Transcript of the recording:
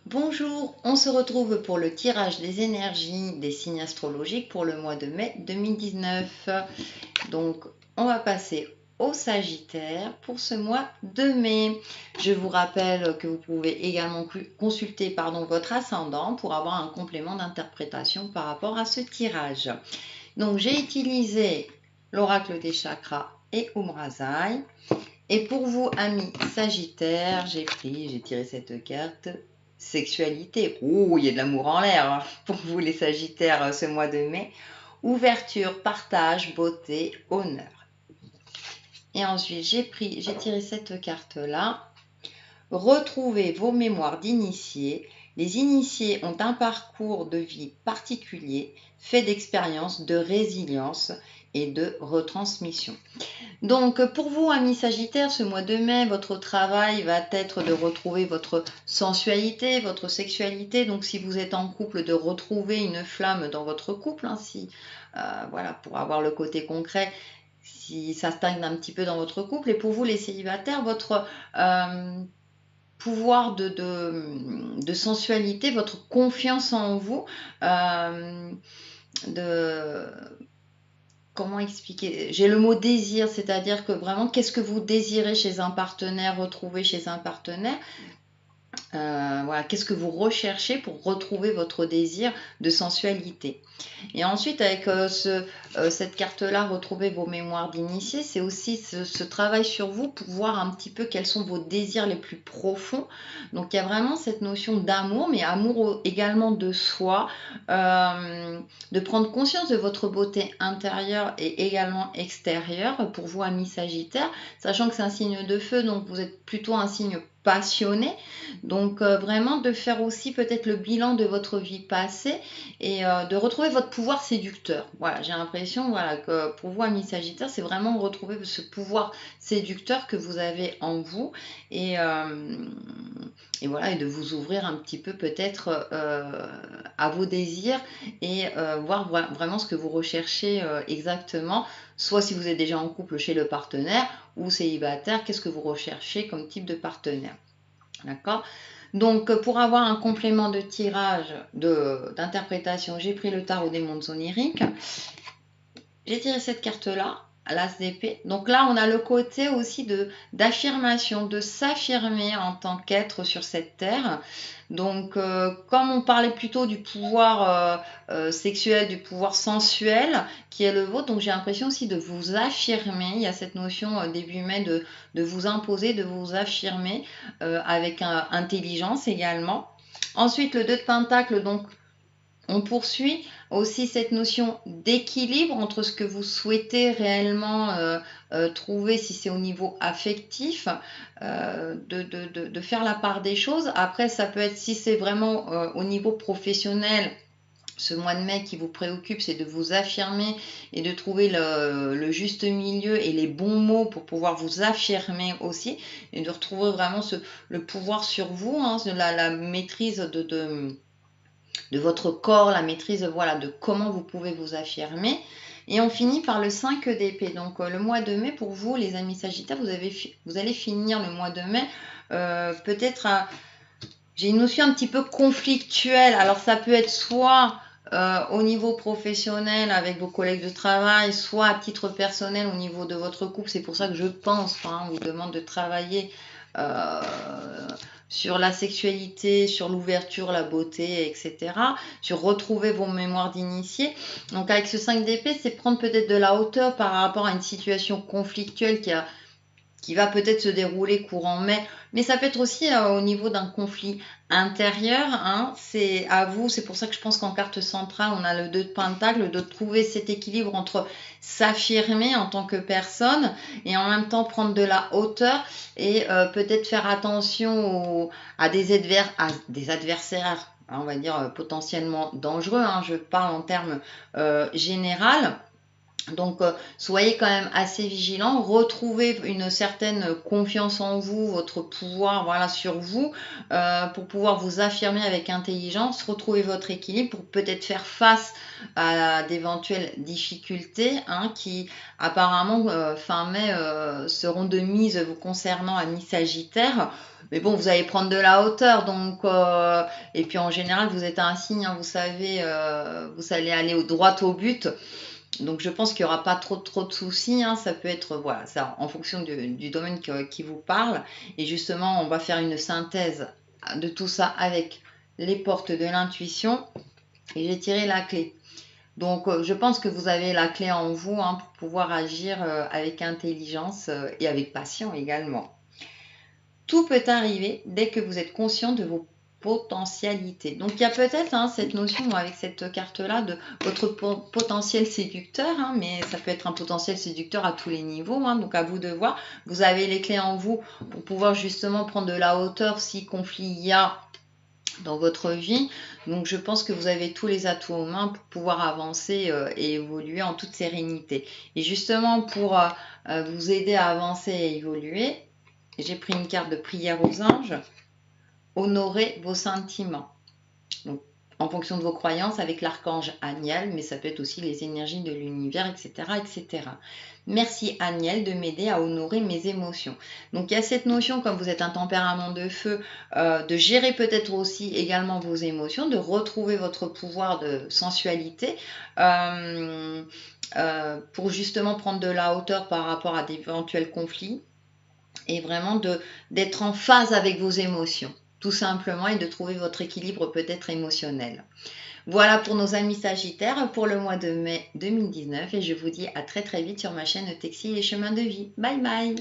Bonjour, on se retrouve pour le tirage des énergies des signes astrologiques pour le mois de mai 2019. Donc, on va passer au Sagittaire pour ce mois de mai. Je vous rappelle que vous pouvez également consulter votre ascendant pour avoir un complément d'interprétation par rapport à ce tirage. Donc, j'ai utilisé l'oracle des chakras et Umrazai. Et pour vous, amis Sagittaires, j'ai tiré cette carte. Sexualité. Oh, il y a de l'amour en l'air hein, pour vous les Sagittaires ce mois de mai. Ouverture, partage, beauté, honneur. Et ensuite, j'ai tiré cette carte-là. Retrouvez vos mémoires d'initiés. Les initiés ont un parcours de vie particulier, fait d'expériences, de résilience et de retransmission. Donc, pour vous, amis Sagittaire, ce mois de mai, votre travail va être de retrouver votre sensualité, votre sexualité. Donc, si vous êtes en couple, de retrouver une flamme dans votre couple. Voilà, pour avoir le côté concret, si ça stagne un petit peu dans votre couple. Et pour vous, les célibataires, votre pouvoir de sensualité, votre confiance en vous, comment expliquer? J'ai le mot désir, c'est-à-dire que vraiment, qu'est-ce que vous désirez chez un partenaire, retrouver chez un partenaire? Voilà, qu'est-ce que vous recherchez pour retrouver votre désir de sensualité? Et ensuite, avec cette carte-là, retrouver vos mémoires d'initié, c'est aussi ce travail sur vous pour voir un petit peu quels sont vos désirs les plus profonds. Donc, il y a vraiment cette notion d'amour, mais amour également de soi, de prendre conscience de votre beauté intérieure et également extérieure pour vous, amis Sagittaire, sachant que c'est un signe de feu, donc vous êtes plutôt un signe passionné. Donc, vraiment de faire aussi peut-être le bilan de votre vie passée et de retrouver votre pouvoir séducteur. Voilà, j'ai l'impression que pour vous, amis Sagittaire, c'est vraiment retrouver ce pouvoir séducteur que vous avez en vous et, euh, et voilà, et de vous ouvrir un petit peu peut-être à vos désirs et voir vraiment ce que vous recherchez exactement. Soit si vous êtes déjà en couple chez le partenaire ou célibataire, qu'est-ce que vous recherchez comme type de partenaire. D'accord? Donc, pour avoir un complément de tirage, d'interprétation, j'ai pris le tarot des mondes oniriques. J'ai tiré cette carte-là, l'As d'épée. Donc là, on a le côté aussi d'affirmation, de s'affirmer en tant qu'être sur cette terre. Donc, comme on parlait plutôt du pouvoir sexuel, du pouvoir sensuel qui est le vôtre, donc j'ai l'impression aussi de vous affirmer. Il y a cette notion début mai de vous imposer, de vous affirmer avec intelligence également. Ensuite, le 2 de Pentacle, donc on poursuit aussi cette notion d'équilibre entre ce que vous souhaitez réellement trouver, si c'est au niveau affectif, de faire la part des choses. Après, ça peut être, si c'est vraiment au niveau professionnel, ce mois de mai qui vous préoccupe, c'est de vous affirmer et de trouver le juste milieu et les bons mots pour pouvoir vous affirmer aussi, et de retrouver vraiment le pouvoir sur vous, hein, la maîtrise de votre corps, la maîtrise voilà, de comment vous pouvez vous affirmer. Et on finit par le 5 d'épée. Donc le mois de mai, pour vous, les amis Sagittaires, vous allez finir le mois de mai peut-être j'ai une notion un petit peu conflictuelle. Alors ça peut être soit au niveau professionnel avec vos collègues de travail, soit à titre personnel au niveau de votre couple. C'est pour ça que je pense, on vous demande de travailler euh, sur la sexualité, sur l'ouverture, la beauté, etc. Sur retrouver vos mémoires d'initiés. Donc avec ce 5 d'épée, c'est prendre peut-être de la hauteur par rapport à une situation conflictuelle qui va peut-être se dérouler courant mai, mais ça peut être aussi au niveau d'un conflit intérieur, hein, c'est à vous, c'est pour ça que je pense qu'en carte centrale, on a le 2 de Pentacle, de trouver cet équilibre entre s'affirmer en tant que personne et en même temps prendre de la hauteur et peut-être faire attention à des adversaires, on va dire potentiellement dangereux, hein, je parle en termes général. Donc, soyez quand même assez vigilant, retrouvez une certaine confiance en vous, votre pouvoir, voilà, sur vous, pour pouvoir vous affirmer avec intelligence, retrouver votre équilibre pour peut-être faire face à d'éventuelles difficultés, hein, qui apparemment, fin mai, seront de mise vous concernant, amis Sagittaire. Mais bon, vous allez prendre de la hauteur, donc, et puis en général, vous êtes un signe, hein, vous savez, vous allez aller droit au but. Donc je pense qu'il n'y aura pas trop de soucis, hein. Ça peut être, voilà, ça, en fonction du domaine qui vous parle. Et justement, on va faire une synthèse de tout ça avec les portes de l'intuition. Et j'ai tiré la clé. Donc je pense que vous avez la clé en vous, hein, pour pouvoir agir avec intelligence et avec passion également. Tout peut arriver dès que vous êtes conscient de vos potentialités. Donc il y a peut-être, hein, cette notion avec cette carte-là de votre potentiel séducteur, hein, mais ça peut être un potentiel séducteur à tous les niveaux, hein, donc à vous de voir. Vous avez les clés en vous pour pouvoir justement prendre de la hauteur si conflit il y a dans votre vie. Donc je pense que vous avez tous les atouts en main pour pouvoir avancer et évoluer en toute sérénité. Et justement pour vous aider à avancer et évoluer, j'ai pris une carte de prière aux anges. Honorez vos sentiments. Donc, en fonction de vos croyances avec l'archange Aniel, mais ça peut être aussi les énergies de l'univers, etc., etc. Merci Aniel de m'aider à honorer mes émotions. Donc il y a cette notion, comme vous êtes un tempérament de feu, de gérer peut-être aussi également vos émotions, de retrouver votre pouvoir de sensualité, pour justement prendre de la hauteur par rapport à d'éventuels conflits, et vraiment d'être en phase avec vos émotions, tout simplement, et de trouver votre équilibre peut-être émotionnel. Voilà pour nos amis Sagittaires pour le mois de mai 2019, et je vous dis à très vite sur ma chaîne Textile et Chemin de Vie. Bye bye.